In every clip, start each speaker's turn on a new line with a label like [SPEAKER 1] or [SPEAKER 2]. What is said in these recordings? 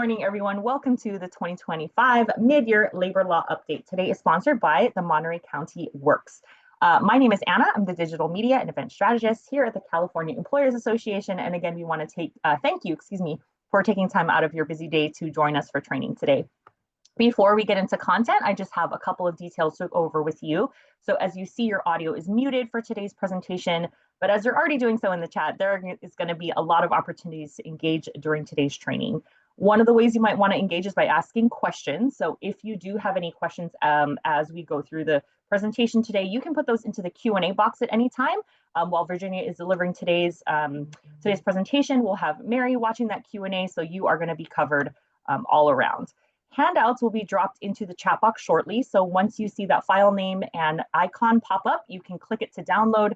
[SPEAKER 1] morning, everyone. Welcome to the 2025 Mid-Year Labor Law Update. Today is sponsored by the Monterey County Works. My name is Anna. I'm the digital media and event strategist here at the California Employers Association. And again, we want to thank you, for taking time out of your busy day to join us for training today. Before we get into content, I just have a couple of details to go over with you. So as you see, your audio is muted for today's presentation, but as you're already doing so in the chat, there is going to be a lot of opportunities to engage during today's training. One of the ways you might want to engage is by asking questions. So if you do have any questions as we go through the presentation today, you can put those into the Q&A box at any time. While Virginia is delivering today's presentation, we'll have Mary watching that Q&A, so you are going to be covered all around. Handouts will be dropped into the chat box shortly. So once you see that file name and icon pop up, you can click it to download.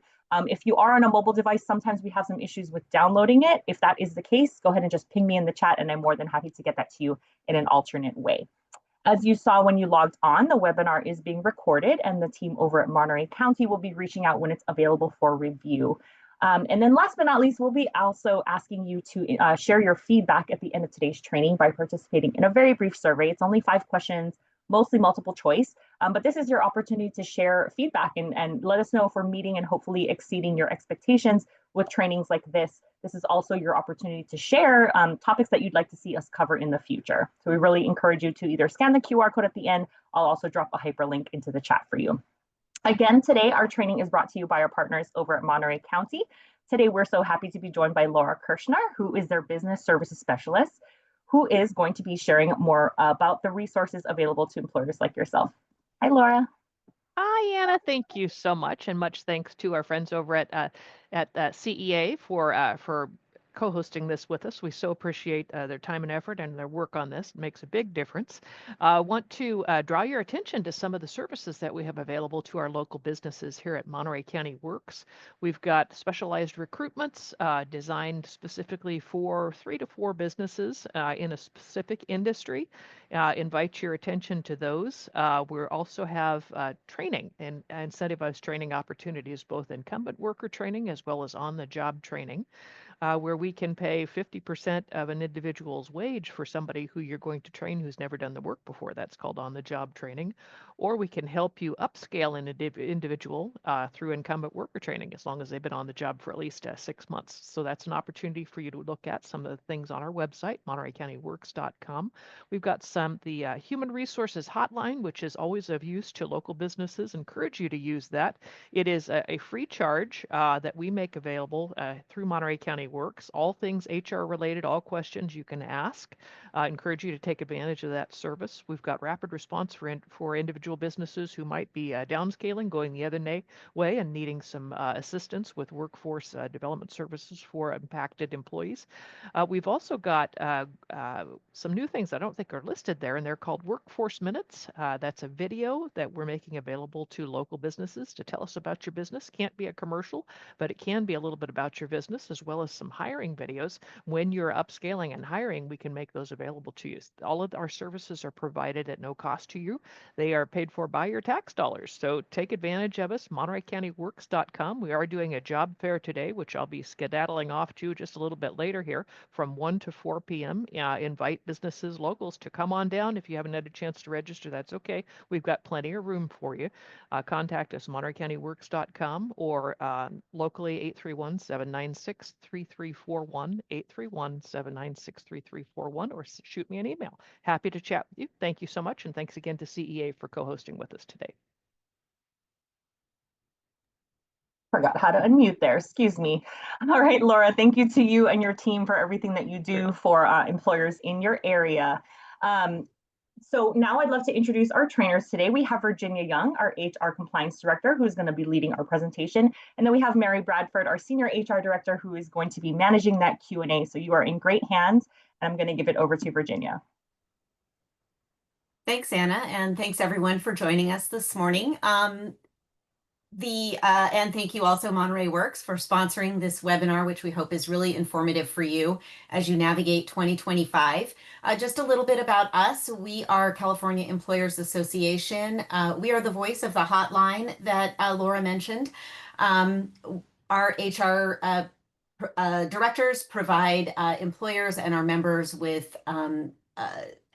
[SPEAKER 1] If you are on a mobile device, sometimes we have some issues with downloading it. If that is the case, go ahead and just ping me in the chat and I'm more than happy to get that to you in an alternate way. As you saw when you logged on, the webinar is being recorded and the team over at Monterey County will be reaching out when it's available for review. And then last but not least, we'll be also asking you to share your feedback at the end of today's training by participating in a very brief survey. It's only 5 questions, mostly multiple choice, but this is your opportunity to share feedback and let us know if we're meeting and hopefully exceeding your expectations with trainings like this. This is also your opportunity to share topics that you'd like to see us cover in the future. So we really encourage you to either scan the QR code at the end. I'll also drop a hyperlink into the chat for you. Again, today, our training is brought to you by our partners over at Monterey County. Today, we're so happy to be joined by Laura Kirshner, who is their business services specialist, who is going to be sharing more about the resources available to employers like yourself. Hi, Laura.
[SPEAKER 2] Hi, Anna. Thank you so much, and much thanks to our friends over at CEA for co-hosting this with us. We so appreciate their time and effort and their work on this. It makes a big difference. Want to draw your attention to some of the services that we have available to our local businesses here at Monterey County Works. We've got specialized recruitments designed specifically for 3 to 4 businesses in a specific industry. Invite your attention to those. We also have training and incentivized training opportunities, both incumbent worker training as well as on-the-job training. Where we can pay 50% of an individual's wage for somebody who you're going to train who's never done the work before. That's called on-the-job training. Or we can help you upscale an individual through incumbent worker training as long as they've been on the job for at least 6 months. So that's an opportunity for you to look at some of the things on our website, MontereyCountyWorks.com. We've got the Human Resources Hotline, which is always of use to local businesses. Encourage you to use that. It is a free charge that we make available through Monterey County Works. All things HR related, all questions you can ask. Encourage you to take advantage of that service. We've got rapid response for individual businesses who might be downscaling, going the other way and needing some assistance with workforce development services for impacted employees. We've also got some new things I don't think are listed there, and they're called Workforce Minutes. That's a video that we're making available to local businesses to tell us about your business. Can't be a commercial, but it can be a little bit about your business, as well as some hiring videos. When you're upscaling and hiring, we can make those available to you. All of our services are provided at no cost to you. They are paid for by your tax dollars. So take advantage of us, MontereyCountyWorks.com. We are doing a job fair today, which I'll be skedaddling off to just a little bit later here from 1 to 4 p.m. Invite businesses, locals to come on down. If you haven't had a chance to register, that's okay. We've got plenty of room for you. Contact us, MontereyCountyWorks.com, or locally 831-796-3341, 831-796-3341, or shoot me an email. Happy to chat with you. Thank you so much, and thanks again to CEA for co-hosting with us today.
[SPEAKER 1] Forgot how to unmute there, excuse me. All right, Laura, thank you to you and your team for everything that you do for employers in your area. So now I'd love to introduce our trainers today. We have Virginia Young, our HR Compliance Director, who's going to be leading our presentation. And then we have Mary Bradford, our Senior HR Director, who is going to be managing that Q&A. So you are in great hands, and I'm going to give it over to Virginia.
[SPEAKER 3] Thanks, Anna, and thanks everyone for joining us this morning. And thank you also Monterey Works for sponsoring this webinar, which we hope is really informative for you as you navigate 2025. Just a little bit about us. We are California Employers Association. We are the voice of the hotline that Laura mentioned. Our HR directors provide employers and our members with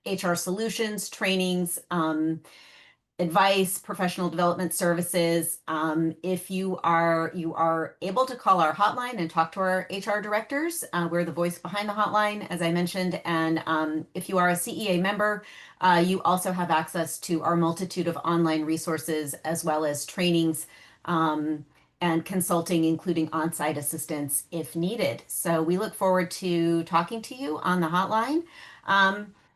[SPEAKER 3] HR solutions, trainings, advice, professional development services. If you are able to call our hotline and talk to our HR directors. We're the voice behind the hotline, as I mentioned. And if you are a CEA member, you also have access to our multitude of online resources as well as trainings and consulting, including on-site assistance if needed. So we look forward to talking to you on the hotline.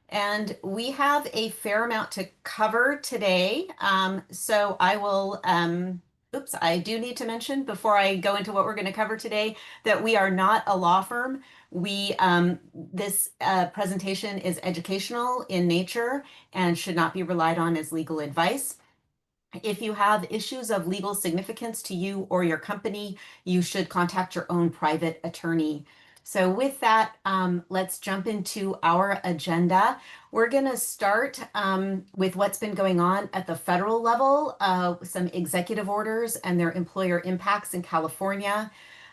[SPEAKER 3] And we have a fair amount to cover today. So I will, I do need to mention before I go into what we're going to cover today that we are not a law firm. This presentation is educational in nature and should not be relied on as legal advice. If you have issues of legal significance to you or your company, you should contact your own private attorney. So with that, let's jump into our agenda. We're going to start with what's been going on at the federal level, some executive orders and their employer impacts in California.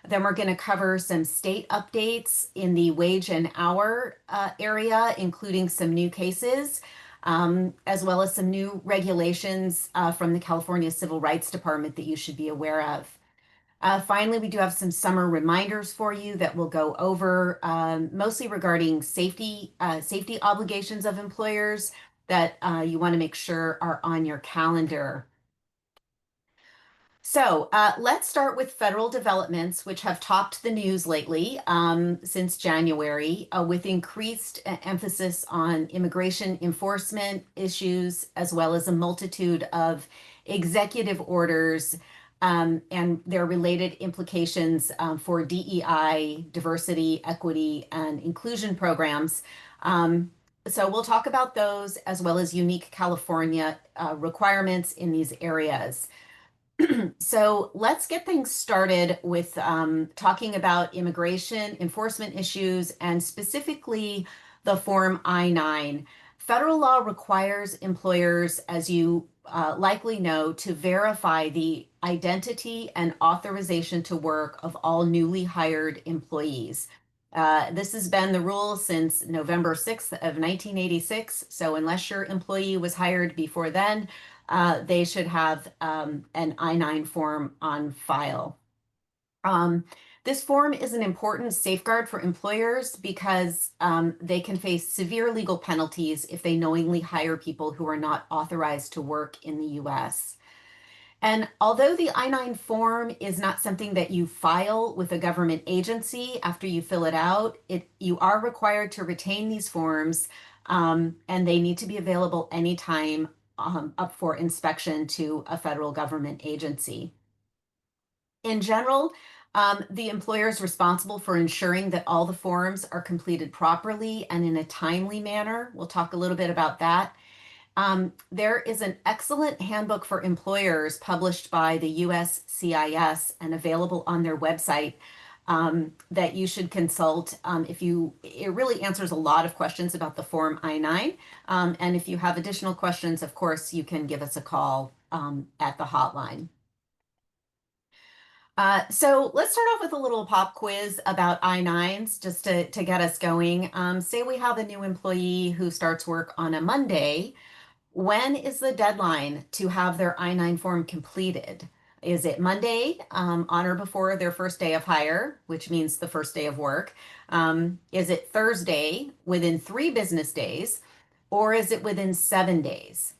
[SPEAKER 3] Then we're going to cover some state updates in the wage and hour area, including some new cases, as well as some new regulations from the California Civil Rights Department that you should be aware of. Finally, we do have some summer reminders for you that we'll go over, mostly regarding safety obligations of employers that you want to make sure are on your calendar. So let's start with federal developments, which have topped the news lately since January, with increased emphasis on immigration enforcement issues, as well as a multitude of executive orders and their related implications for DEI, diversity, equity, and inclusion programs. So we'll talk about those as well as unique California requirements in these areas. So let's get things started with talking about immigration enforcement issues and specifically the Form I-9. Federal law requires employers, as you likely know, to verify the identity and authorization to work of all newly hired employees. This has been the rule since November 6th of 1986. So unless your employee was hired before then, they should have an I-9 form on file. This form is an important safeguard for employers because they can face severe legal penalties if they knowingly hire people who are not authorized to work in the U.S. And although the I-9 form is not something that you file with a government agency after you fill it out, you are required to retain these forms and they need to be available anytime up for inspection to a federal government agency. In general, the employer is responsible for ensuring that all the forms are completed properly and in a timely manner. We'll talk a little bit about that. There is an excellent handbook for employers published by the USCIS and available on their website that you should consult. It really answers a lot of questions about the Form I-9. And if you have additional questions, of course, you can give us a call at the hotline. So let's start off with a little pop quiz about I-9s just to get us going. Say we have a new employee who starts work on a Monday. When is the deadline to have their I-9 form completed? Is it Monday, on or before their first day of hire, which means the first day of work? Is it Thursday within 3 business days, or is it within 7 days?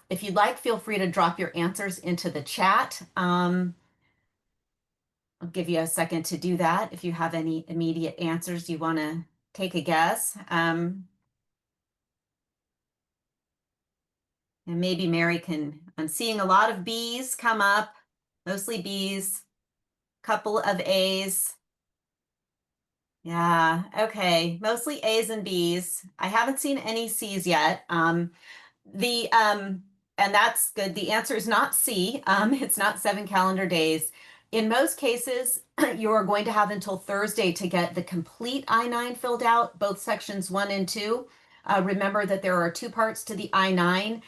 [SPEAKER 3] If you'd like, feel free to drop your answers into the chat. I'll give you a second to do that if you have any immediate answers you want to take a guess. And maybe Mary I'm seeing a lot of B's come up, mostly B's, couple of A's. Yeah, okay, mostly A's and B's. I haven't seen any C's yet. And that's good. The answer is not C. It's not 7 calendar days. In most cases, you are going to have until Thursday to get the complete I-9 filled out, both sections 1 and 2. Remember that there are 2 parts to the I-9.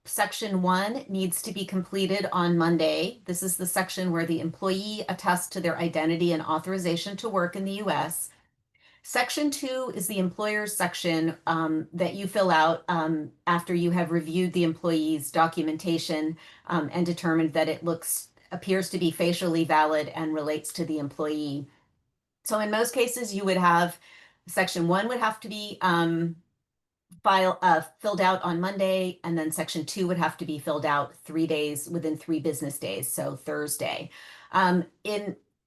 [SPEAKER 3] Section 1 needs to be completed on Monday. This is the section where the employee attests to their identity and authorization to work in the U.S. Section 2 is the employer's section that you fill out after you have reviewed the employee's documentation and determined that it appears to be facially valid and relates to the employee. So in most cases, you would have Section 1 would have to be filled out on Monday, and then Section 2 would have to be filled out 3 days within 3 business days, so Thursday.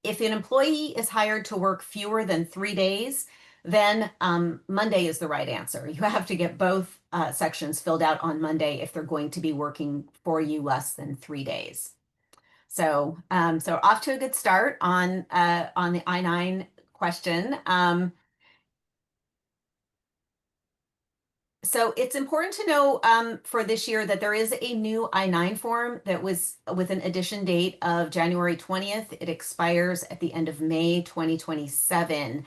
[SPEAKER 3] If an employee is hired to work fewer than 3 days, then Monday is the right answer. You have to get both sections filled out on Monday if they're going to be working for you less than 3 days. So off to a good start on the I-9 question. So it's important to know for this year that there is a new I-9 form that was with an edition date of January 20th. It expires at the end of May 2027.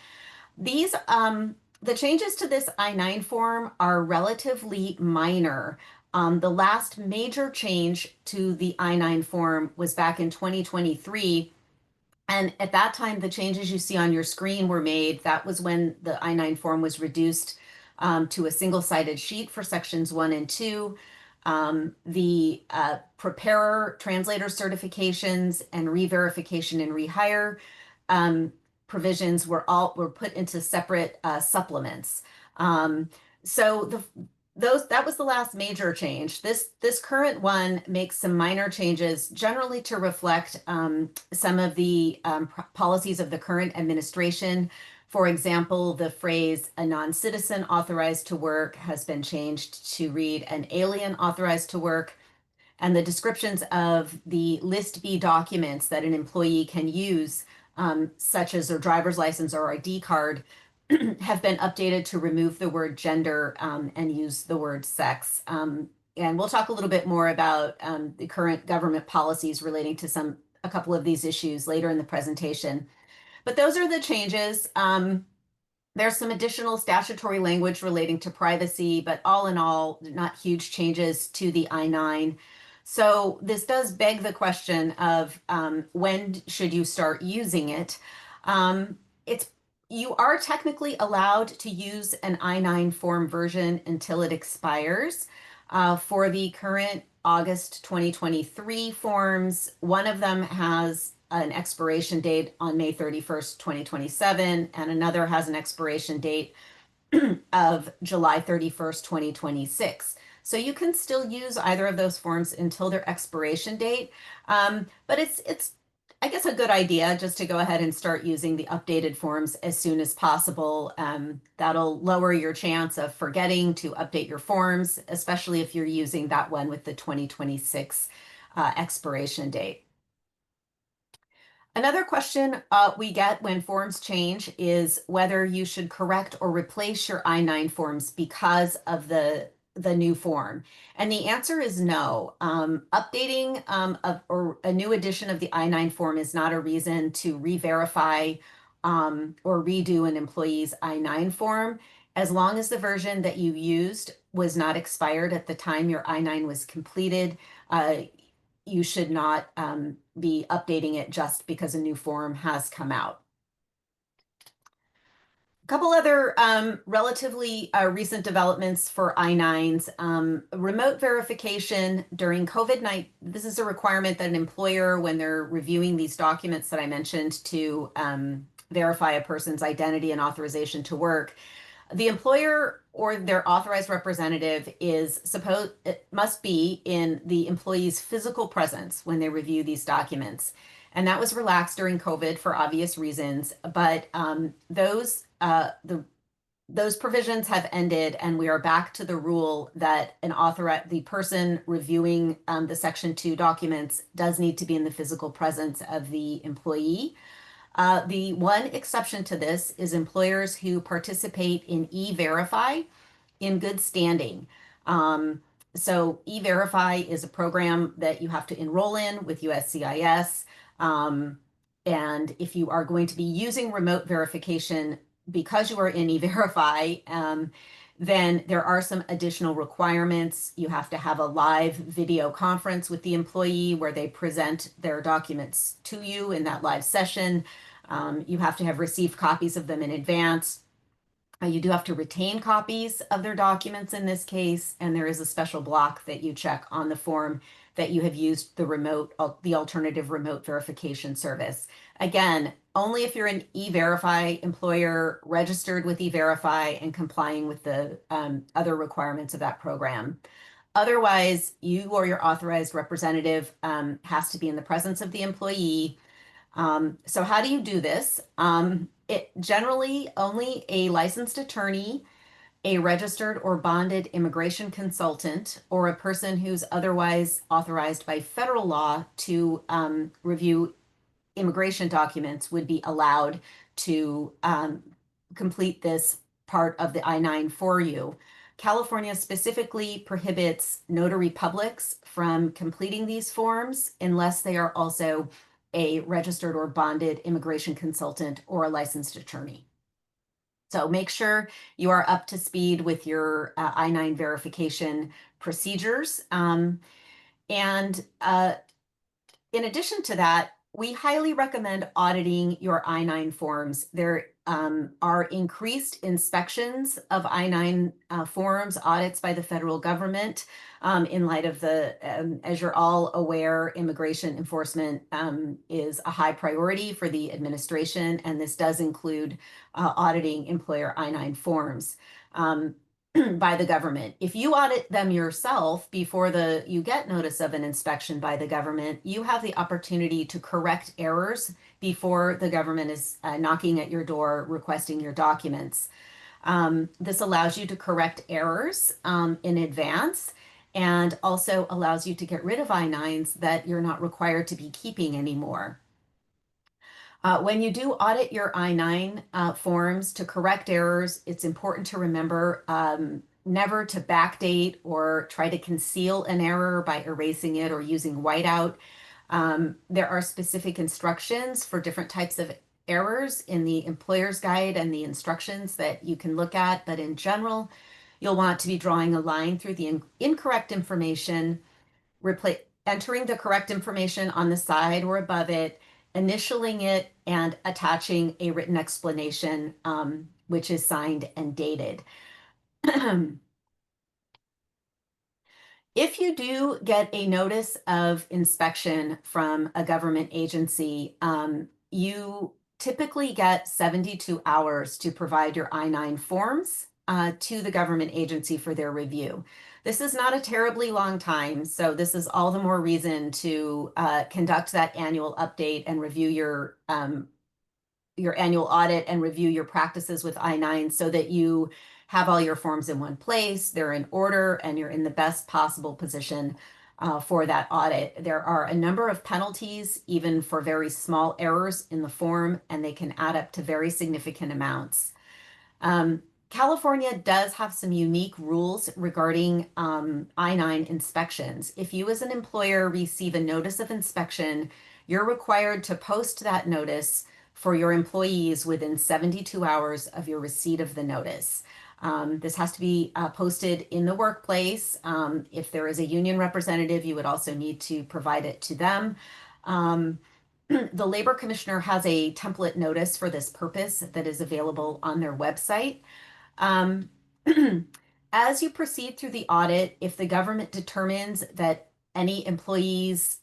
[SPEAKER 3] These the changes to this I-9 form are relatively minor. The last major change to the I-9 form was back in 2023. And at that time, the changes you see on your screen were made. That was when the I-9 form was reduced to a single-sided sheet for sections 1 and 2. The preparer, translator certifications, and re-verification and rehire provisions were put into separate supplements. So that was the last major change. This current one makes some minor changes, generally to reflect some of the policies of the current administration. For example, the phrase "a non-citizen authorized to work" has been changed to read "an alien authorized to work." And the descriptions of the List B documents that an employee can use, such as their driver's license or ID card, have been updated to remove the word gender and use the word sex. And we'll talk a little bit more about the current government policies relating to a couple of these issues later in the presentation. But those are the changes. There's some additional statutory language relating to privacy, but all in all, not huge changes to the I-9. So this does beg the question of when should you start using it? You are technically allowed to use an I-9 form version until it expires. For the current August 2023 forms, one of them has an expiration date on May 31st, 2027, and another has an expiration date of July 31st, 2026. So you can still use either of those forms until their expiration date, but it's I guess a good idea just to go ahead and start using the updated forms as soon as possible. That'll lower your chance of forgetting to update your forms, especially if you're using that one with the 2026 expiration date. Another question we get when forms change is whether you should correct or replace your I-9 forms because of the new form. And the answer is no. Updating or a new edition of the I-9 form is not a reason to re-verify or redo an employee's I-9 form. As long as the version that you used was not expired at the time your I-9 was completed, you should not be updating it just because a new form has come out. A couple other relatively recent developments for I-9s. Remote verification during COVID-19. This is a requirement that an employer, when they're reviewing these documents that I mentioned to verify a person's identity and authorization to work, the employer or their authorized representative must be in the employee's physical presence when they review these documents. And that was relaxed during COVID for obvious reasons, but those provisions have ended, and we are back to the rule that the person reviewing the Section 2 documents does need to be in the physical presence of the employee. The one exception to this is employers who participate in E-Verify in good standing. So E-Verify is a program that you have to enroll in with USCIS. And if you are going to be using remote verification because you are in E-Verify, then there are some additional requirements. You have to have a live video conference with the employee where they present their documents to you in that live session. You have to have received copies of them in advance. You do have to retain copies of their documents in this case, and there is a special block that you check on the form that you have used the alternative remote verification service. Again, only if you're an E-Verify employer registered with E-Verify and complying with the other requirements of that program. Otherwise, you or your authorized representative has to be in the presence of the employee. So how do you do this? It generally only a licensed attorney, a registered or bonded immigration consultant, or a person who's otherwise authorized by federal law to review immigration documents would be allowed to complete this part of the I-9 for you. California specifically prohibits notary publics from completing these forms unless they are also a registered or bonded immigration consultant or a licensed attorney. So make sure you are up to speed with your I-9 verification procedures. And in addition to that, we highly recommend auditing your I-9 forms. There are increased inspections of I-9 forms, audits by the federal government in light of as you're all aware, immigration enforcement is a high priority for the administration, and this does include auditing employer I-9 forms. By the government. If you audit them yourself before you get notice of an inspection by the government, you have the opportunity to correct errors before the government is knocking at your door requesting your documents. This allows you to correct errors in advance and also allows you to get rid of I-9s that you're not required to be keeping anymore. When you do audit your I-9 forms to correct errors, it's important to remember never to backdate or try to conceal an error by erasing it or using whiteout. There are specific instructions for different types of errors in the employer's guide and the instructions that you can look at, but in general, you'll want to be drawing a line through the incorrect information, entering the correct information on the side or above it, initialing it, and attaching a written explanation, which is signed and dated. If you do get a notice of inspection from a government agency, you typically get 72 hours to provide your I-9 forms to the government agency for their review. This is not a terribly long time, so this is all the more reason to conduct that annual update and review your annual audit and review your practices with I-9 so that you have all your forms in one place, they're in order, and you're in the best possible position for that audit. There are a number of penalties, even for very small errors in the form, and they can add up to very significant amounts. California does have some unique rules regarding I-9 inspections. If you as an employer receive a notice of inspection, you're required to post that notice for your employees within 72 hours of your receipt of the notice. This has to be posted in the workplace. If there is a union representative, you would also need to provide it to them. The Labor Commissioner has a template notice for this purpose that is available on their website. As you proceed through the audit, if the government determines that any employees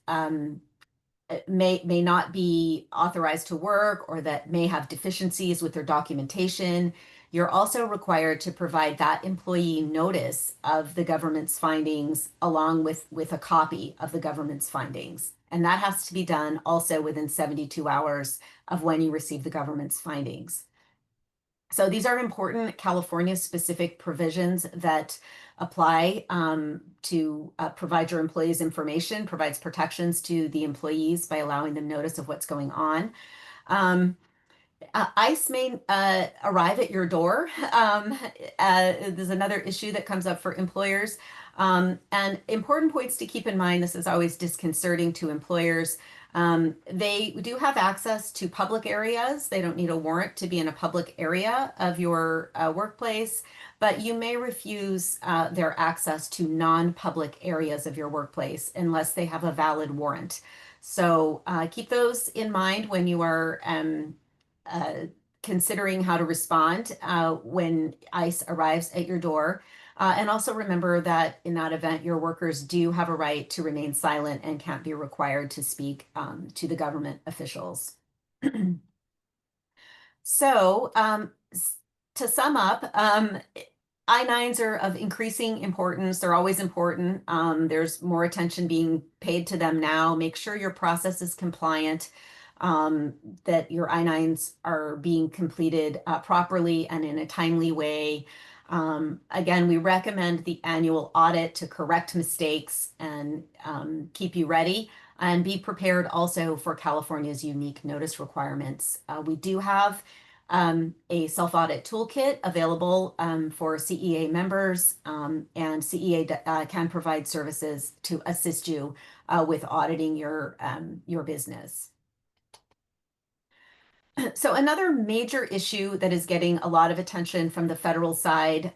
[SPEAKER 3] may not be authorized to work or that may have deficiencies with their documentation, you're also required to provide that employee notice of the government's findings along with a copy of the government's findings. And that has to be done also within 72 hours of when you receive the government's findings. So these are important California-specific provisions that apply to provide your employees information, provides protections to the employees by allowing them notice of what's going on. ICE may arrive at your door. There's another issue that comes up for employers. And important points to keep in mind, this is always disconcerting to employers. They do have access to public areas. They don't need a warrant to be in a public area of your workplace, but you may refuse their access to non-public areas of your workplace unless they have a valid warrant. So keep those in mind when you are considering how to respond when ICE arrives at your door. And also remember that in that event, your workers do have a right to remain silent and can't be required to speak to the government officials. So to sum up, I-9s are of increasing importance. They're always important. There's more attention being paid to them now. Make sure your process is compliant, that your I-9s are being completed properly and in a timely way. Again, we recommend the annual audit to correct mistakes and keep you ready. And be prepared also for California's unique notice requirements. We do have a self-audit toolkit available for CEA members, and CEA can provide services to assist you with auditing your business. So another major issue that is getting a lot of attention from the federal side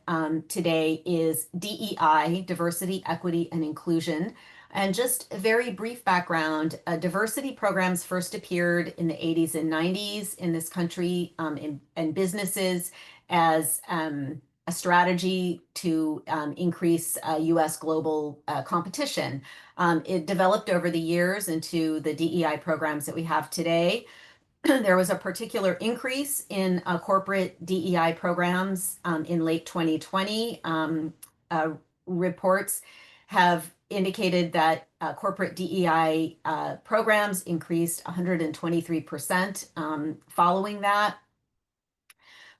[SPEAKER 3] today is DEI, diversity, equity, and inclusion. And just a very brief background, diversity programs first appeared in the 80s and 90s in this country and businesses as a strategy to increase US global competition. It developed over the years into the DEI programs that we have today. There was a particular increase in corporate DEI programs in late 2020. Reports have indicated that corporate DEI programs increased 123% following that.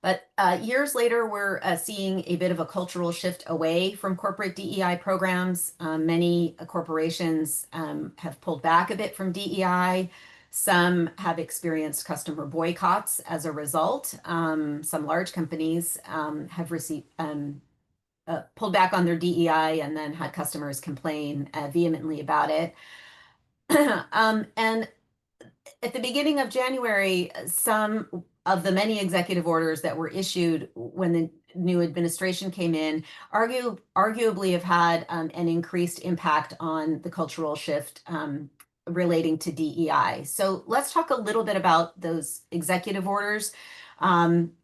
[SPEAKER 3] But years later, we're seeing a bit of a cultural shift away from corporate DEI programs. Many corporations have pulled back a bit from DEI. Some have experienced customer boycotts as a result. Some large companies have received pulled back on their DEI and then had customers complain vehemently about it. And at the beginning of January, some of the many executive orders that were issued when the new administration came in arguably have had an increased impact on the cultural shift relating to DEI. So let's talk a little bit about those executive orders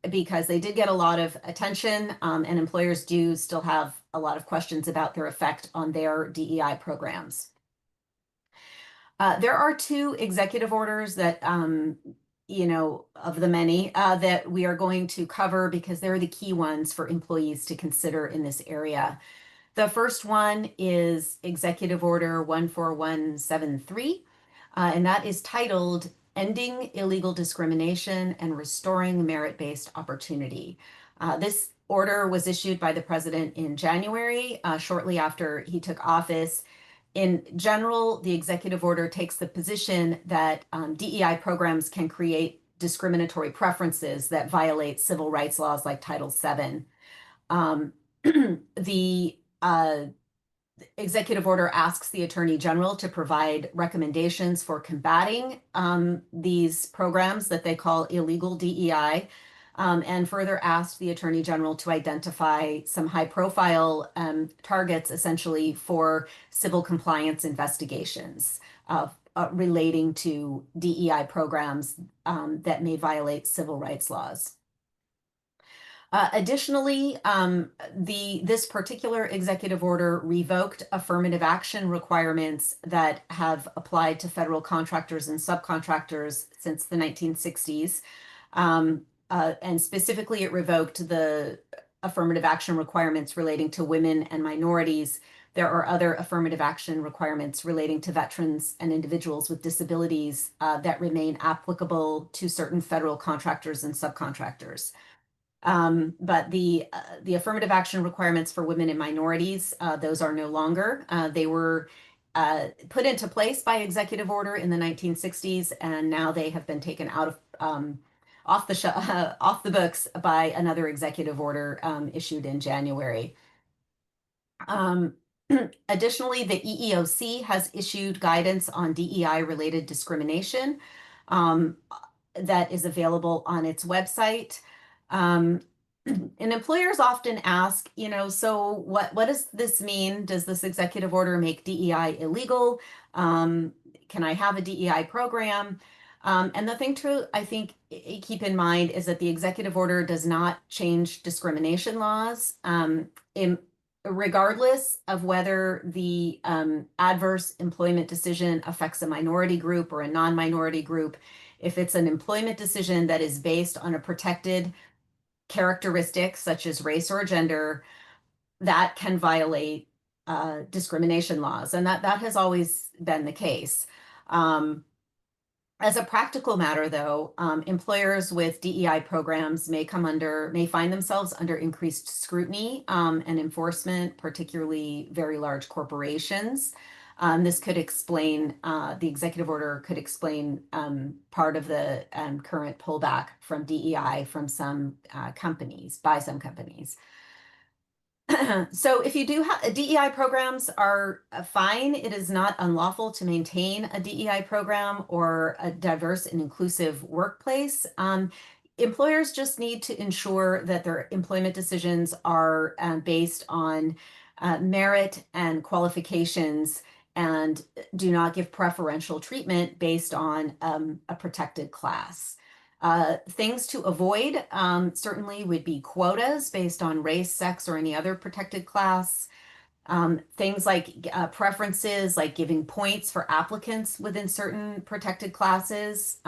[SPEAKER 3] because they did get a lot of attention and employers do still have a lot of questions about their effect on their DEI programs. There are two executive orders that, of the many that we are going to cover because they're the key ones for employees to consider in this area. The first one is Executive Order 14173, and that is titled Ending Illegal Discrimination and Restoring Merit-Based Opportunity. This order was issued by the president in January, shortly after he took office. In general, the executive order takes the position that DEI programs can create discriminatory preferences that violate civil rights laws like Title VII. The executive order asks the Attorney General to provide recommendations for combating these programs that they call illegal DEI, and further asked the Attorney General to identify some high-profile targets, essentially, for civil compliance investigations relating to DEI programs that may violate civil rights laws. Additionally, this particular executive order revoked affirmative action requirements that have applied to federal contractors and subcontractors since the 1960s. And specifically, it revoked the affirmative action requirements relating to women and minorities. There are other affirmative action requirements relating to veterans and individuals with disabilities that remain applicable to certain federal contractors and subcontractors. But the affirmative action requirements for women and minorities, those are no longer. They were put into place by executive order in the 1960s, and now they have been taken out of off the books by another executive order issued in January. Additionally, the EEOC has issued guidance on DEI-related discrimination that is available on its website. And employers often ask, so what does this mean? Does this executive order make DEI illegal? Can I have a DEI program? And the thing to, I think, keep in mind is that the executive order does not change discrimination laws. Regardless of whether the adverse employment decision affects a minority group or a non-minority group, if it's an employment decision that is based on a protected characteristic such as race or gender, that can violate discrimination laws, and that has always been the case. As a practical matter, though, employers with DEI programs may find themselves under increased scrutiny and enforcement, particularly very large corporations. This could explain, the executive order could explain part of the current pullback from DEI from some companies, by some companies. So if you do have DEI programs are fine. It is not unlawful to maintain a DEI program or a diverse and inclusive workplace. Employers just need to ensure that their employment decisions are based on merit and qualifications and do not give preferential treatment based on a protected class. Things to avoid certainly would be quotas based on race, sex, or any other protected class. Things like preferences, like giving points for applicants within certain protected classes.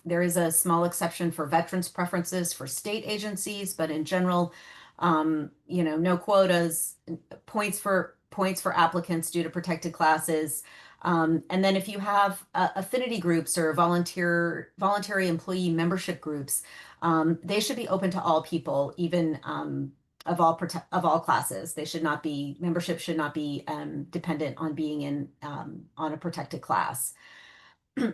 [SPEAKER 3] There is a small exception for veterans' preferences for state agencies, but in general, no quotas, points for applicants due to protected classes. And then if you have affinity groups or voluntary employee membership groups, they should be open to all people, even of all classes. Membership should not be dependent on being on a protected class.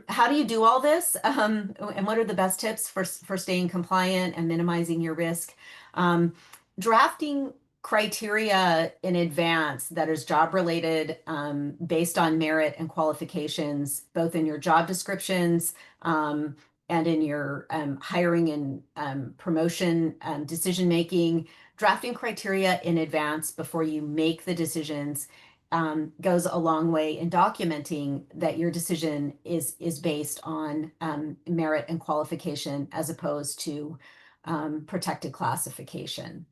[SPEAKER 3] How do you do all this? And what are the best tips for staying compliant and minimizing your risk? Drafting criteria in advance that is job related, based on merit and qualifications, both in your job descriptions and in your hiring and promotion decision making. Drafting criteria in advance before you make the decisions goes a long way in documenting that your decision is based on merit and qualification as opposed to protected classification.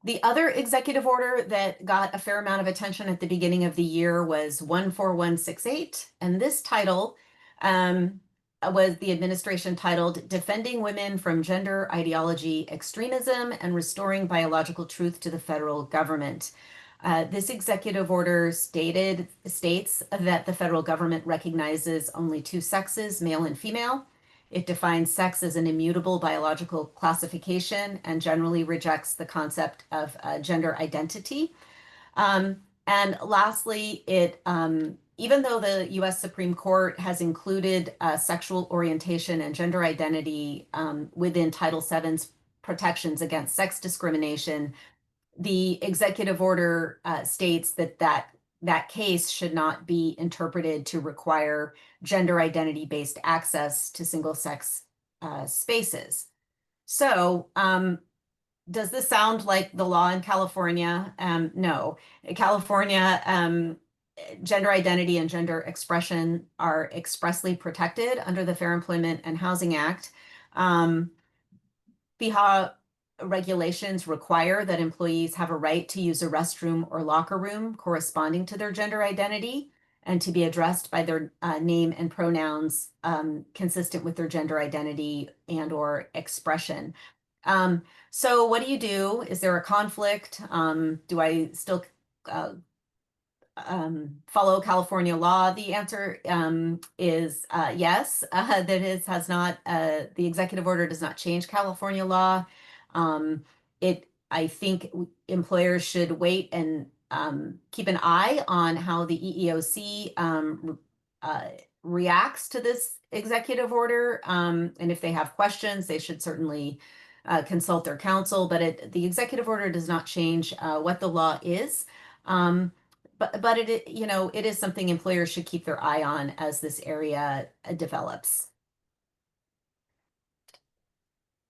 [SPEAKER 3] The other executive order that got a fair amount of attention at the beginning of the year was 14168, and this title was the administration titled Defending Women from Gender Ideology Extremism and Restoring Biological Truth to the Federal Government. This executive order states that the federal government recognizes only two sexes, male and female. It defines sex as an immutable biological classification and generally rejects the concept of gender identity. And lastly, even though the U.S. Supreme Court has included sexual orientation and gender identity within Title VII's protections against sex discrimination, the executive order states that case should not be interpreted to require gender identity-based access to single-sex spaces. So, does this sound like the law in California? No. In California, gender identity and gender expression are expressly protected under the Fair Employment and Housing Act. FEHA regulations require that employees have a right to use a restroom or locker room corresponding to their gender identity and to be addressed by their name and pronouns consistent with their gender identity and or expression. So what do you do? Is there a conflict? Do I still follow California law? The answer is yes. The executive order does not change California law. I think employers should wait and keep an eye on how the EEOC reacts to this executive order. And if they have questions, they should certainly consult their counsel. But the executive order does not change what the law is. But it is something employers should keep their eye on as this area develops.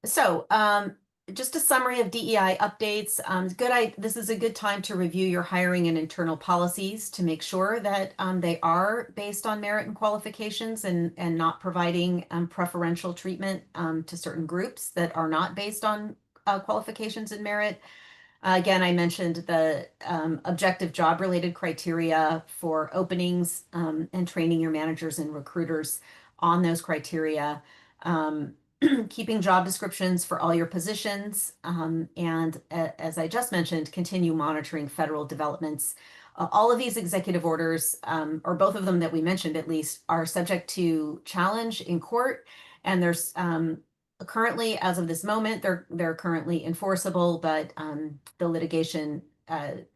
[SPEAKER 3] So just a summary of DEI updates. This is a good time to review your hiring and internal policies to make sure that they are based on merit and qualifications and not providing preferential treatment to certain groups that are not based on qualifications and merit. Again, I mentioned the objective job-related criteria for openings and training your managers and recruiters on those criteria. Keeping job descriptions for all your positions, and as I just mentioned, continue monitoring federal developments. All of these executive orders, or both of them that we mentioned at least, are subject to challenge in court, and there's currently, as of this moment, they're currently enforceable, but the litigation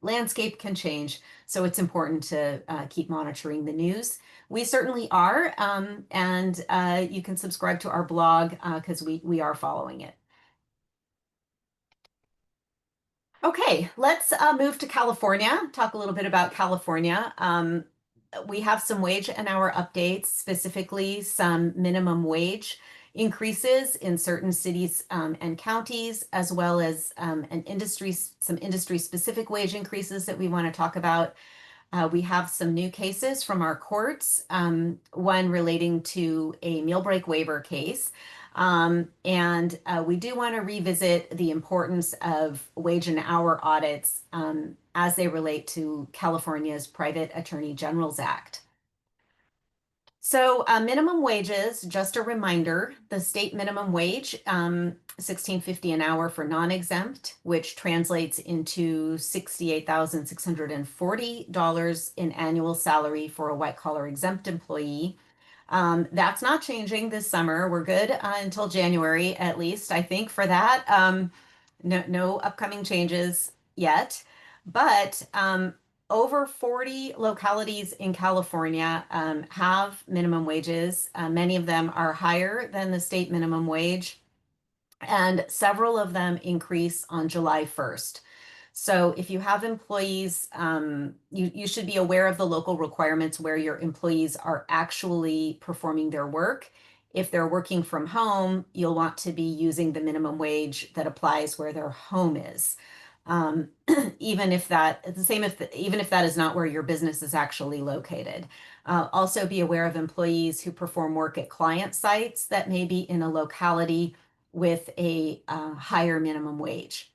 [SPEAKER 3] landscape can change, so it's important to keep monitoring the news. We certainly are, and you can subscribe to our blog because we are following it. Okay, let's move to California, talk a little bit about California. We have some wage and hour updates, specifically some minimum wage increases in certain cities and counties, as well as some industry-specific wage increases that we want to talk about. We have some new cases from our courts, one relating to a meal break waiver case. And we do want to revisit the importance of wage and hour audits as they relate to California's Private Attorney General's Act. So minimum wages, just a reminder, the state minimum wage, $16.50 an hour for non-exempt, which translates into $68,640 in annual salary for a white-collar exempt employee. That's not changing this summer. We're good until January, at least, I think, for that. No upcoming changes yet. But over 40 localities in California have minimum wages. Many of them are higher than the state minimum wage, and several of them increase on July 1st. So if you have employees, you should be aware of the local requirements where your employees are actually performing their work. If they're working from home, you'll want to be using the minimum wage that applies where their home is. Even if that is not where your business is actually located. Also be aware of employees who perform work at client sites that may be in a locality with a higher minimum wage.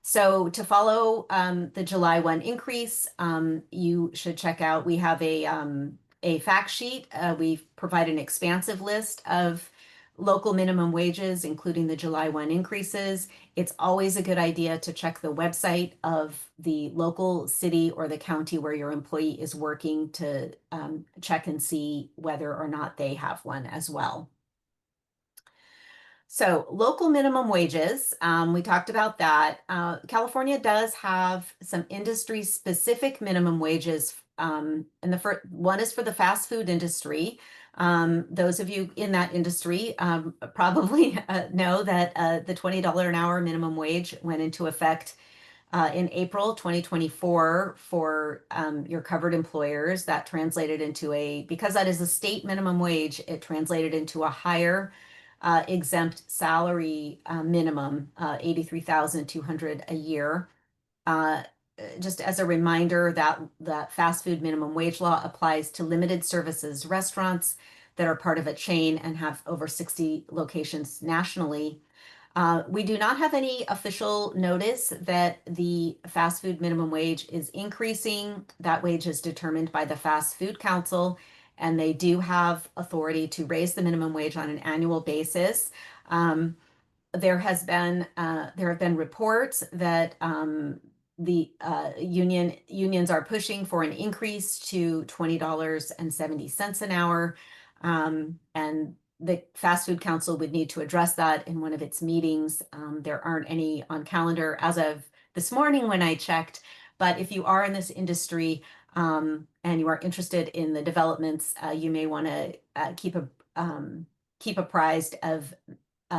[SPEAKER 3] So to follow the July 1 increase, you should check out, we have a fact sheet. We provide an expansive list of local minimum wages, including the July 1 increases. It's always a good idea to check the website of the local city or the county where your employee is working to check and see whether or not they have one as well. So local minimum wages, we talked about that. California does have some industry-specific minimum wages, and the first one is for the fast food industry. Those of you in that industry probably know that the $20 an hour minimum wage went into effect in April 2024 for your covered employers. That translated into because that is a state minimum wage, it translated into a higher exempt salary minimum, $83,200 a year. Just as a reminder, that fast food minimum wage law applies to limited services restaurants that are part of a chain and have over 60 locations nationally. We do not have any official notice that the fast food minimum wage is increasing. That wage is determined by the Fast Food Council, and they do have authority to raise the minimum wage on an annual basis. There have been reports that the unions are pushing for an increase to $20.70 an hour, and the Fast Food Council would need to address that in one of its meetings. There aren't any on calendar as of this morning when I checked, but if you are in this industry and you are interested in the developments, you may want to keep apprised of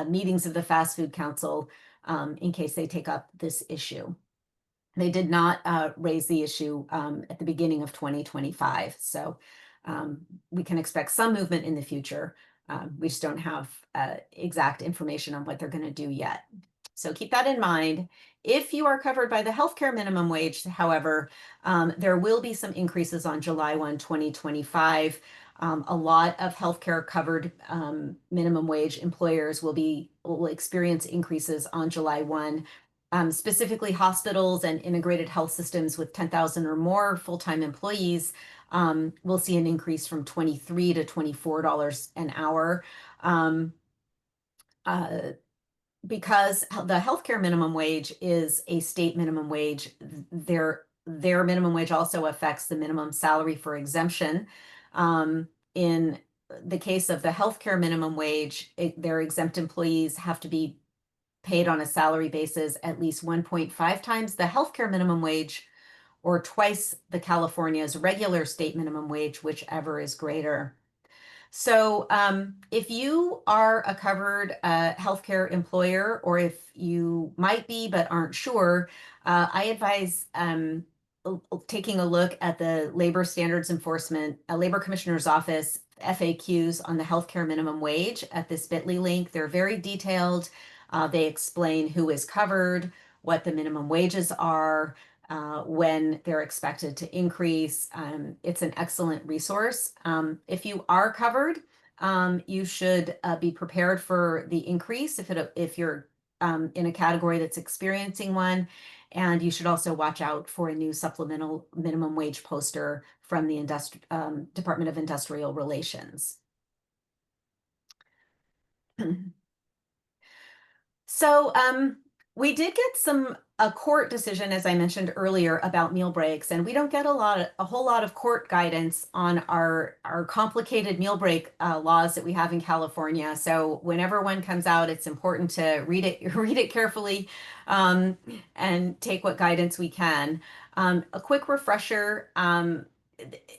[SPEAKER 3] meetings of the Fast Food Council in case they take up this issue. They did not raise the issue at the beginning of 2025, so we can expect some movement in the future. We just don't have exact information on what they're going to do yet. So keep that in mind. If you are covered by the healthcare minimum wage, however, there will be some increases on July 1, 2025. A lot of healthcare covered minimum wage employers will experience increases on July 1. Specifically, hospitals and integrated health systems with 10,000 or more full-time employees will see an increase from $23 to $24 an hour. Because the healthcare minimum wage is a state minimum wage, their minimum wage also affects the minimum salary for exemption. In the case of the healthcare minimum wage, their exempt employees have to be paid on a salary basis at least 1.5 times the healthcare minimum wage or twice the California's regular state minimum wage, whichever is greater. So if you are a covered healthcare employer, or if you might be but aren't sure, I advise taking a look at the Labor Standards Enforcement, Labor Commissioner's Office FAQs on the healthcare minimum wage at this bit.ly link. They're very detailed. They explain who is covered, what the minimum wages are, when they're expected to increase. It's an excellent resource. If you are covered, you should be prepared for the increase if you're in a category that's experiencing one. And you should also watch out for a new supplemental minimum wage poster from the Department of Industrial Relations. So we did get a court decision, as I mentioned earlier, about meal breaks, and we don't get a whole lot of court guidance on our complicated meal break laws that we have in California. So whenever one comes out, it's important to read it carefully, and take what guidance we can. A quick refresher.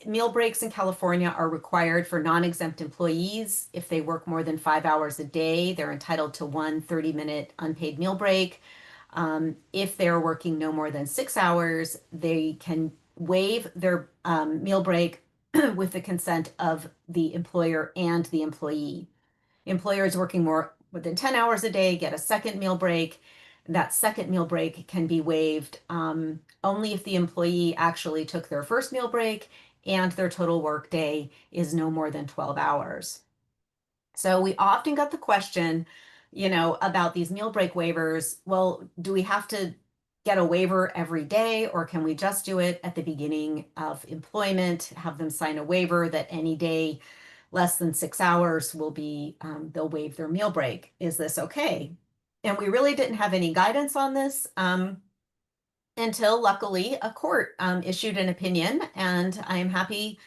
[SPEAKER 3] Meal breaks in California are required for non-exempt employees. If they work more than 5 hours a day, they're entitled to one 30-minute unpaid meal break. If they're working no more than 6 hours, they can waive their meal break with the consent of the employer and the employee. Employers working more than 10 hours a day get a second meal break. That second meal break can be waived only if the employee actually took their first meal break and their total work day is no more than 12 hours. So we often got the question, about these meal break waivers. Well, do we have to get a waiver every day, or can we just do it at the beginning of employment, have them sign a waiver that any day less than 6 hours will be, they'll waive their meal break? Is this okay? And we really didn't have any guidance on this until luckily a court issued an opinion, and I am happy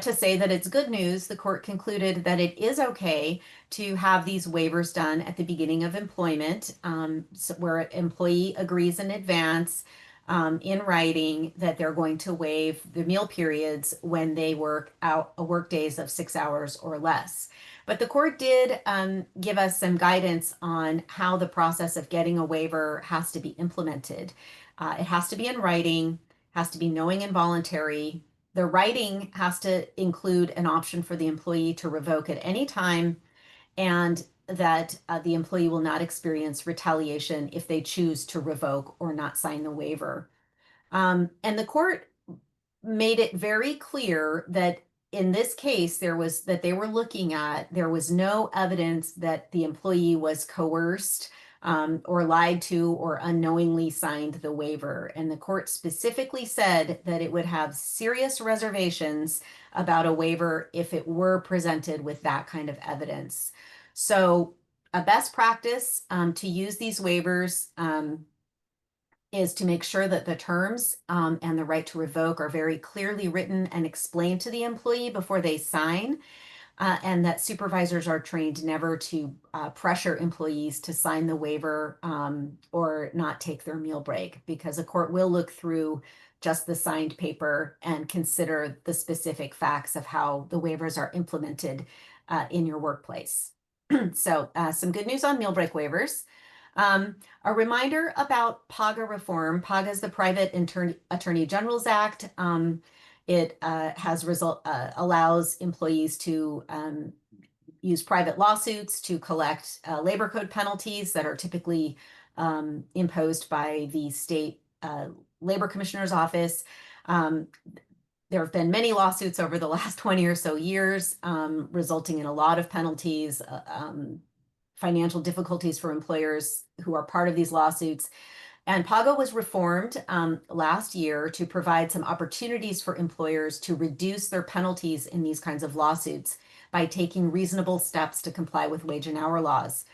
[SPEAKER 3] to say that it's good news. The court concluded that it is okay to have these waivers done at the beginning of employment, where an employee agrees in advance in writing that they're going to waive the meal periods when they work days of 6 hours or less. But the court did give us some guidance on how the process of getting a waiver has to be implemented. It has to be in writing, has to be knowing and voluntary. The writing has to include an option for the employee to revoke at any time, and that the employee will not experience retaliation if they choose to revoke or not sign the waiver. And the court made it very clear that in this case, there was no evidence that the employee was coerced or lied to or unknowingly signed the waiver. And the court specifically said that it would have serious reservations about a waiver if it were presented with that kind of evidence. So a best practice to use these waivers is to make sure that the terms and the right to revoke are very clearly written and explained to the employee before they sign, and that supervisors are trained never to pressure employees to sign the waiver or not take their meal break, because a court will look through just the signed paper and consider the specific facts of how the waivers are implemented in your workplace. So some good news on meal break waivers. A reminder about PAGA reform. PAGA is the Private Attorney General's Act. It allows employees to use private lawsuits to collect labor code penalties that are typically imposed by the state labor commissioner's office. There have been many lawsuits over the last 20 or so years, resulting in a lot of penalties, financial difficulties for employers who are part of these lawsuits. And PAGA was reformed last year to provide some opportunities for employers to reduce their penalties in these kinds of lawsuits by taking reasonable steps to comply with wage and hour laws.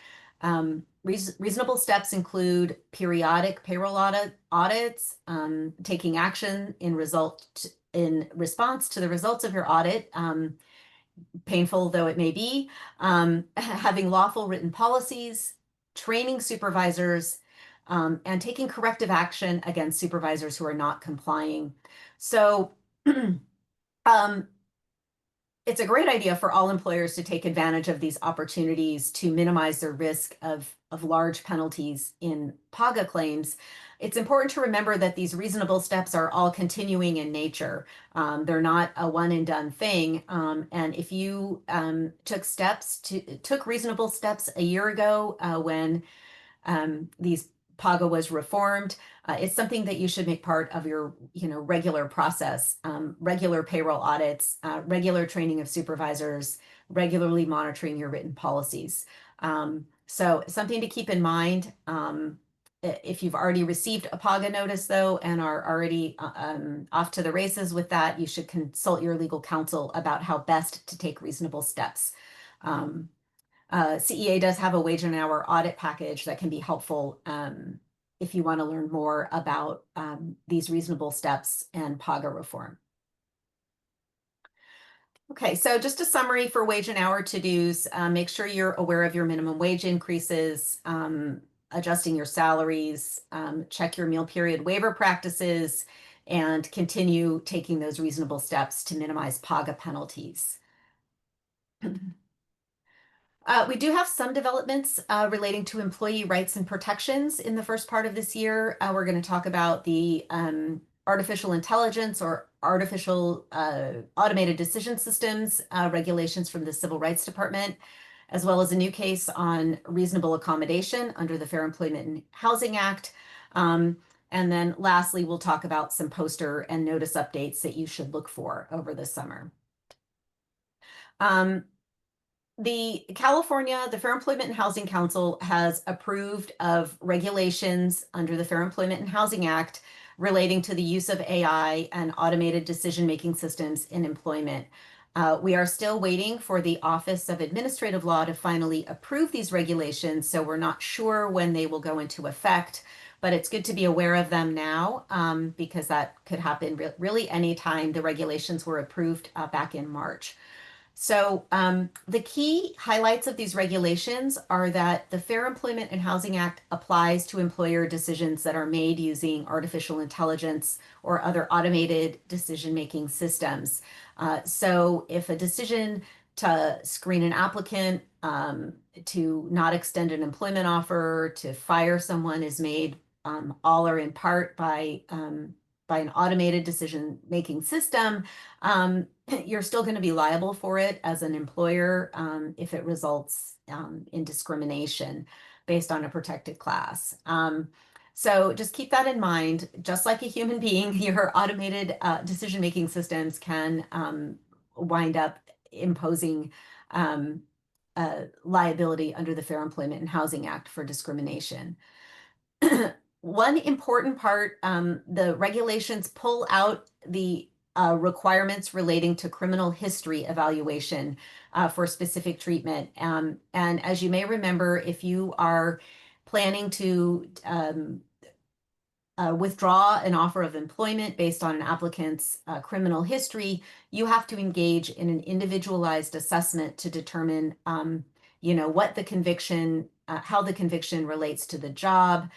[SPEAKER 3] Reasonable steps include periodic payroll audits, taking action in response to the results of your audit, painful though it may be, having lawful written policies, training supervisors, and taking corrective action against supervisors who are not complying. So it's a great idea for all employers to take advantage of these opportunities to minimize their risk of large penalties in PAGA claims. It's important to remember that these reasonable steps are all continuing in nature. They're not a one and done thing. And if you took reasonable steps a year ago when these PAGA was reformed, it's something that you should make part of your regular process, regular payroll audits, regular training of supervisors, regularly monitoring your written policies. So something to keep in mind. If you've already received a PAGA notice, though, and are already off to the races with that, you should consult your legal counsel about how best to take reasonable steps. CEA does have a wage and hour audit package that can be helpful if you want to learn more about these reasonable steps and PAGA reform. Okay, so just a summary for wage and hour to-dos. Make sure you're aware of your minimum wage increases, adjusting your salaries, check your meal period waiver practices, and continue taking those reasonable steps to minimize PAGA penalties. We do have some developments relating to employee rights and protections in the first part of this year. We're going to talk about the artificial intelligence or artificial automated decision systems regulations from the Civil Rights Department, as well as a new case on reasonable accommodation under the Fair Employment and Housing Act. And then lastly, we'll talk about some poster and notice updates that you should look for over the summer. The Fair Employment and Housing Council has approved of regulations under the Fair Employment and Housing Act relating to the use of AI and automated decision-making systems in employment. We are still waiting for the Office of Administrative Law to finally approve these regulations, so we're not sure when they will go into effect, but it's good to be aware of them now because that could happen really anytime. The regulations were approved back in March. So the key highlights of these regulations are that the Fair Employment and Housing Act applies to employer decisions that are made using artificial intelligence or other automated decision-making systems. So if a decision to screen an applicant, to not extend an employment offer, to fire someone is made all or in part by an automated decision-making system, you're still going to be liable for it as an employer if it results in discrimination based on a protected class. So just keep that in mind. Just like a human being, your automated decision-making systems can wind up imposing liability under the Fair Employment and Housing Act for discrimination. One important part, the regulations pull out the requirements relating to criminal history evaluation for specific treatment. And as you may remember, if you are planning to withdraw an offer of employment based on an applicant's criminal history, you have to engage in an individualized assessment to determine, what the conviction, how the conviction relates to the job,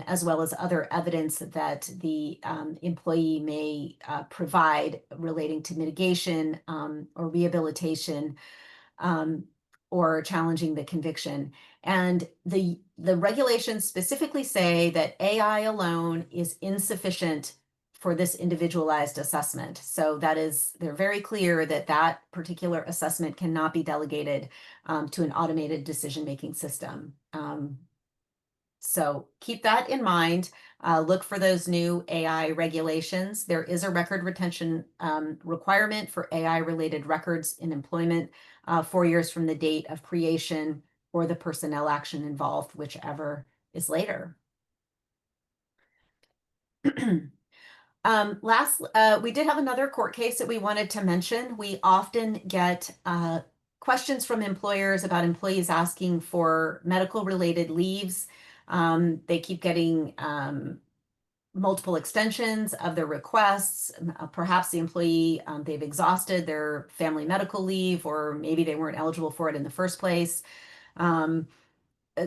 [SPEAKER 3] as well as other evidence that the employee may provide relating to mitigation or rehabilitation or challenging the conviction. And the regulations specifically say that AI alone is insufficient for this individualized assessment. So they're very clear that that particular assessment cannot be delegated to an automated decision-making system. So keep that in mind. Look for those new AI regulations. There is a record retention requirement for AI-related records in employment 4 years from the date of creation or the personnel action involved, whichever is later. We did have another court case that we wanted to mention. We often get questions from employers about employees asking for medical-related leaves. They keep getting multiple extensions of their requests. Perhaps the employee, they've exhausted their family medical leave, or maybe they weren't eligible for it in the first place.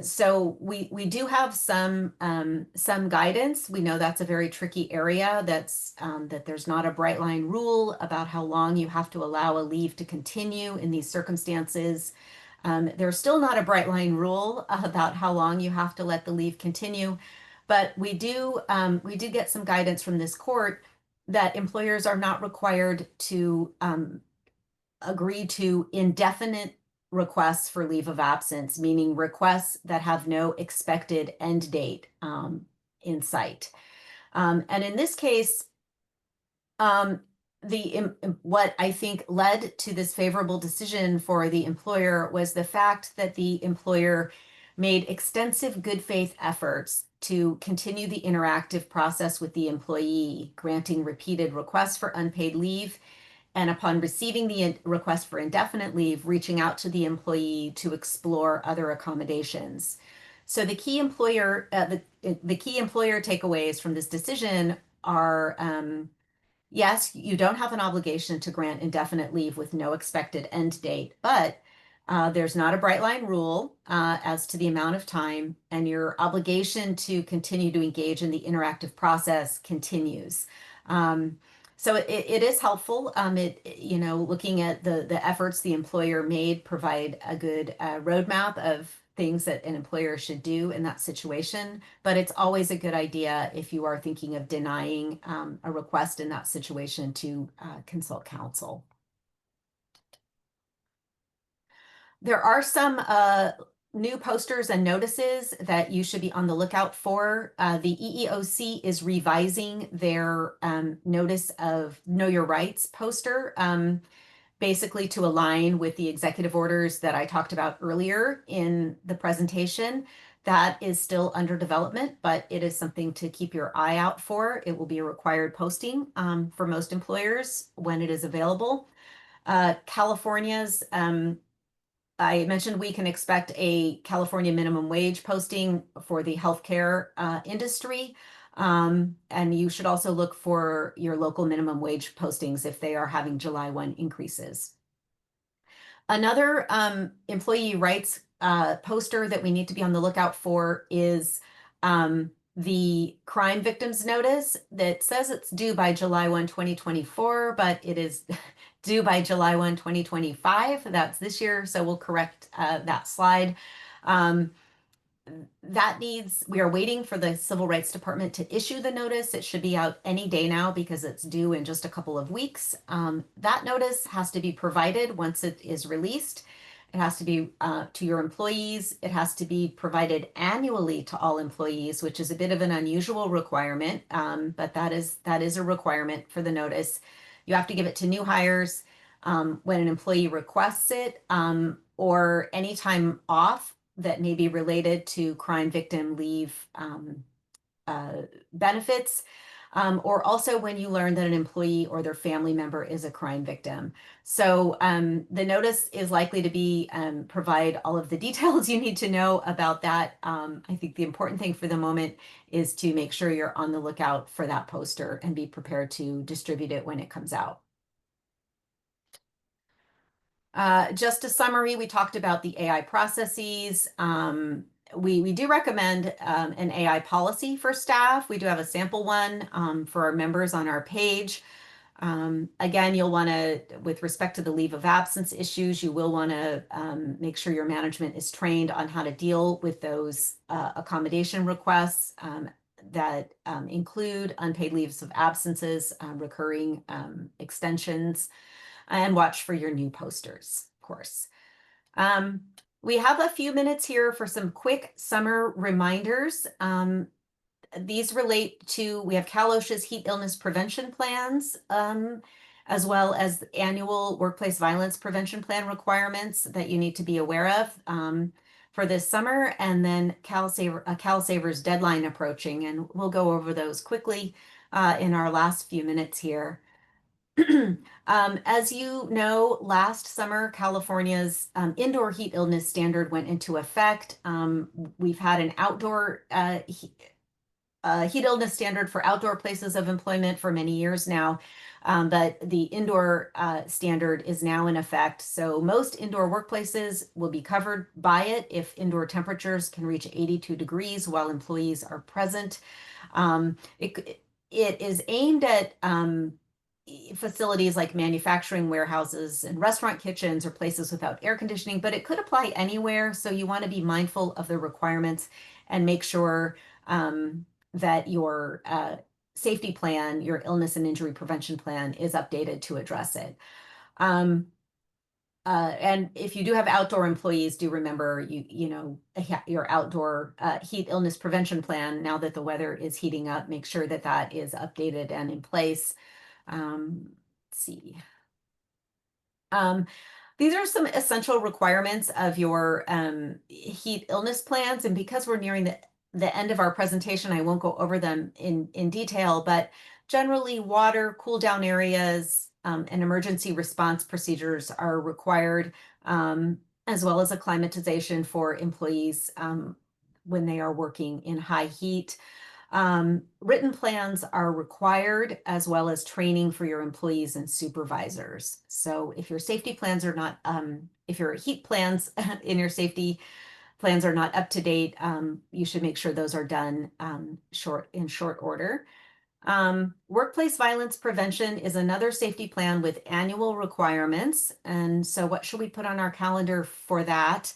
[SPEAKER 3] So we do have some guidance. We know that's a very tricky area. That there's not a bright line rule about how long you have to allow a leave to continue in these circumstances. There's still not a bright line rule about how long you have to let the leave continue, but we do get some guidance from this court that employers are not required to agree to indefinite requests for leave of absence, meaning requests that have no expected end date in sight. And in this case, what I think led to this favorable decision for the employer was the fact that the employer made extensive good faith efforts to continue the interactive process with the employee, granting repeated requests for unpaid leave, and upon receiving the request for indefinite leave, reaching out to the employee to explore other accommodations. So the key employer takeaways from this decision are, yes, you don't have an obligation to grant indefinite leave with no expected end date, but there's not a bright line rule as to the amount of time, and your obligation to continue to engage in the interactive process continues. So it is helpful. Looking at the efforts the employer made provide a good roadmap of things that an employer should do in that situation. But it's always a good idea, if you are thinking of denying a request in that situation, to consult counsel. There are some new posters and notices that you should be on the lookout for. The EEOC is revising their notice of Know Your Rights poster, basically to align with the executive orders that I talked about earlier in the presentation. That is still under development, but it is something to keep your eye out for. It will be a required posting for most employers when it is available. California's I mentioned we can expect a California minimum wage posting for the healthcare industry. And you should also look for your local minimum wage postings if they are having July 1 increases. Another employee rights poster that we need to be on the lookout for is the crime victims notice that says it's due by July 1, 2024, but it is due by July 1, 2025. That's this year, so we'll correct that slide. We are waiting for the Civil Rights Department to issue the notice. It should be out any day now because it's due in just a couple of weeks. That notice has to be provided once it is released. It has to be to your employees. It has to be provided annually to all employees, which is a bit of an unusual requirement, but that is a requirement for the notice. You have to give it to new hires when an employee requests it, or any time off that may be related to crime victim leave benefits, or also when you learn that an employee or their family member is a crime victim. So the notice is likely to be provide all of the details you need to know about that. I think the important thing for the moment is to make sure you're on the lookout for that poster and be prepared to distribute it when it comes out. Just a summary, we talked about the AI processes. We do recommend an AI policy for staff. We do have a sample one for our members on our page. Again, you'll want to, with respect to the leave of absence issues, you will want to make sure your management is trained on how to deal with those accommodation requests that include unpaid leaves of absences, recurring extensions, and watch for your new posters, of course. We have a few minutes here for some quick summer reminders. These relate to, we have Cal OSHA's heat illness prevention plans, as well as annual workplace violence prevention plan requirements that you need to be aware of for this summer, and then Cal Saver's deadline approaching, and we'll go over those quickly in our last few minutes here. As you know, last summer, California's indoor heat illness standard went into effect. We've had an outdoor heat illness standard for outdoor places of employment for many years now, but the indoor standard is now in effect. So most indoor workplaces will be covered by it if indoor temperatures can reach 82 degrees while employees are present. It is aimed at facilities like manufacturing warehouses and restaurant kitchens or places without air conditioning, but it could apply anywhere. So you want to be mindful of the requirements and make sure that your safety plan, your illness and injury prevention plan is updated to address it. And if you do have outdoor employees, do remember your outdoor heat illness prevention plan. Now that the weather is heating up, make sure that that is updated and in place. Let's see. These are some essential requirements of your heat illness plans, and because we're nearing the end of our presentation, I won't go over them in detail, but generally water, cool down areas, and emergency response procedures are required, as well as acclimatization for employees when they are working in high heat. Written plans are required, as well as training for your employees and supervisors. So if your safety plans are not, if your heat plans in your safety plans are not up to date, you should make sure those are done in short order. Workplace violence prevention is another safety plan with annual requirements. And so what should we put on our calendar for that?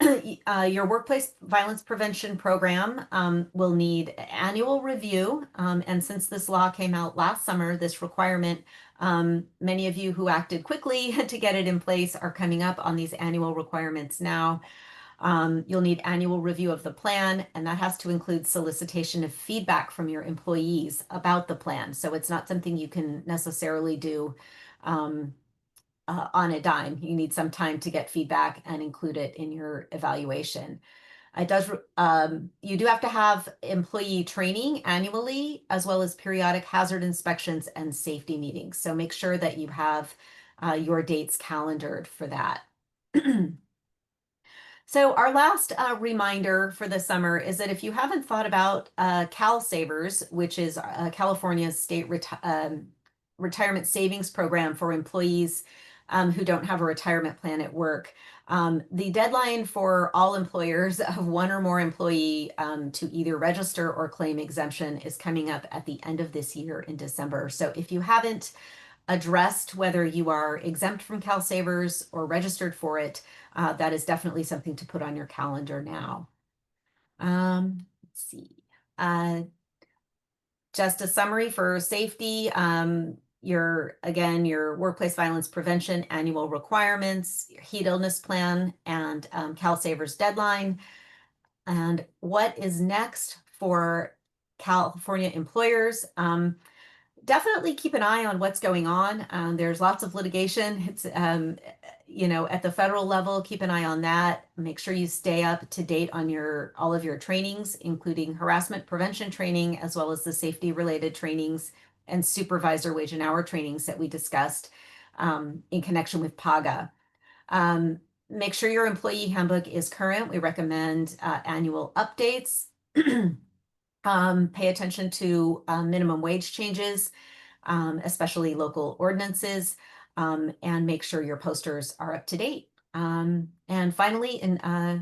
[SPEAKER 3] Your workplace violence prevention program will need annual review. And since this law came out last summer, this requirement, many of you who acted quickly to get it in place are coming up on these annual requirements now. You'll need annual review of the plan, and that has to include solicitation of feedback from your employees about the plan. So it's not something you can necessarily do on a dime. You need some time to get feedback and include it in your evaluation. You do have to have employee training annually, as well as periodic hazard inspections and safety meetings. So make sure that you have your dates calendared for that. So our last reminder for the summer is that if you haven't thought about Cal Savers, which is California's state retirement savings program for employees who don't have a retirement plan at work. The deadline for all employers of one or more employee to either register or claim exemption is coming up at the end of this year in December. So if you haven't addressed whether you are exempt from Cal Savers or registered for it, that is definitely something to put on your calendar now. Let's see. Just a summary for safety. Your workplace violence prevention annual requirements, your heat illness plan, and Cal Savers deadline. And what is next for California employers? Definitely keep an eye on what's going on. There's lots of litigation. It's at the federal level, keep an eye on that. Make sure you stay up to date on all of your trainings, including harassment prevention training, as well as the safety related trainings and supervisor wage and hour trainings that we discussed in connection with PAGA. Make sure your employee handbook is current. We recommend annual updates. Pay attention to minimum wage changes, especially local ordinances, and make sure your posters are up to date. And finally,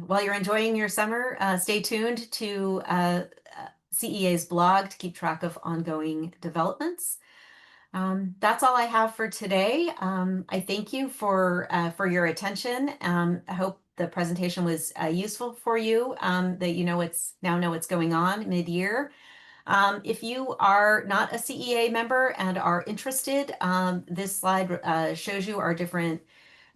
[SPEAKER 3] while you're enjoying your summer, stay tuned to CEA's blog to keep track of ongoing developments. That's all I have for today. I thank you for your attention. I hope the presentation was useful for you, that you know what's going on mid-year. If you are not a CEA member and are interested, this slide shows you our different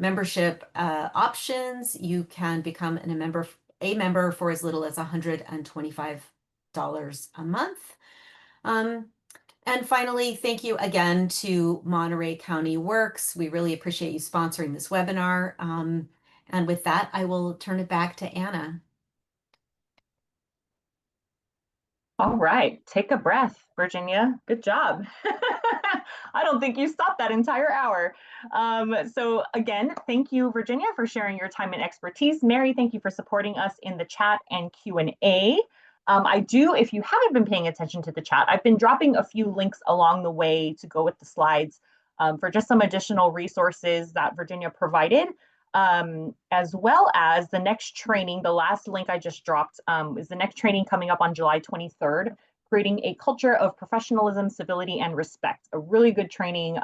[SPEAKER 3] membership options. You can become a member for as little as $125 a month. And finally, thank you again to Monterey County Works. We really appreciate you sponsoring this webinar. And with that, I will turn it back to Anna.
[SPEAKER 1] All right, take a breath, Virginia. Good job. I don't think you stopped that entire hour. So again, thank you, Virginia, for sharing your time and expertise. Mary, thank you for supporting us in the chat and Q&A. If you haven't been paying attention to the chat, I've been dropping a few links along the way to go with the slides for just some additional resources that Virginia provided, as well as the next training. The last link I just dropped is the next training coming up on July 23rd, creating a culture of professionalism, civility, and respect. A really good training,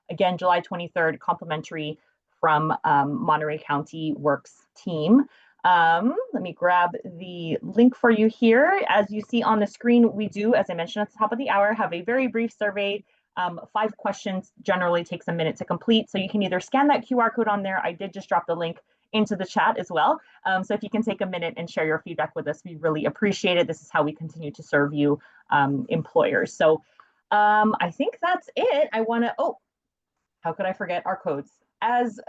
[SPEAKER 1] again, July 23rd, complimentary from Monterey County Works team. Let me grab the link for you here. As you see on the screen, we do, as I mentioned at the top of the hour, have a very brief survey. 5 questions generally takes a minute to complete. So you can either scan that QR code on there. I did just drop the link into the chat as well. So if you can take a minute and share your feedback with us, we really appreciate it. This is how we continue to serve you employers. So I think that's it. How could I forget our codes? As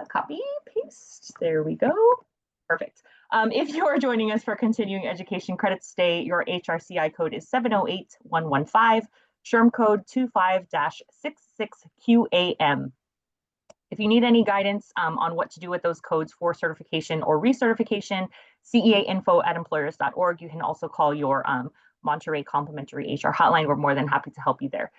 [SPEAKER 1] copy, paste, there we go. Perfect. If you are joining us for continuing education credits today, your HRCI code is 708115, SHRM code 25-66QAM. If you need any guidance on what to do with those codes for certification or recertification, ceainfo@employers.org. You can also call your Monterey Complimentary HR Hotline. We're more than happy to help you there.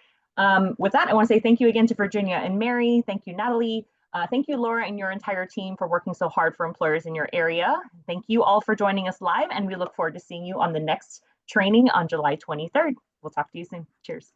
[SPEAKER 1] With that, I want to say thank you again to Virginia and Mary. Thank you, Natalie. Thank you, Laura, and your entire team for working so hard for employers in your area. Thank you all for joining us live, and we look forward to seeing you on the next training on July 23rd. We'll talk to you soon. Cheers.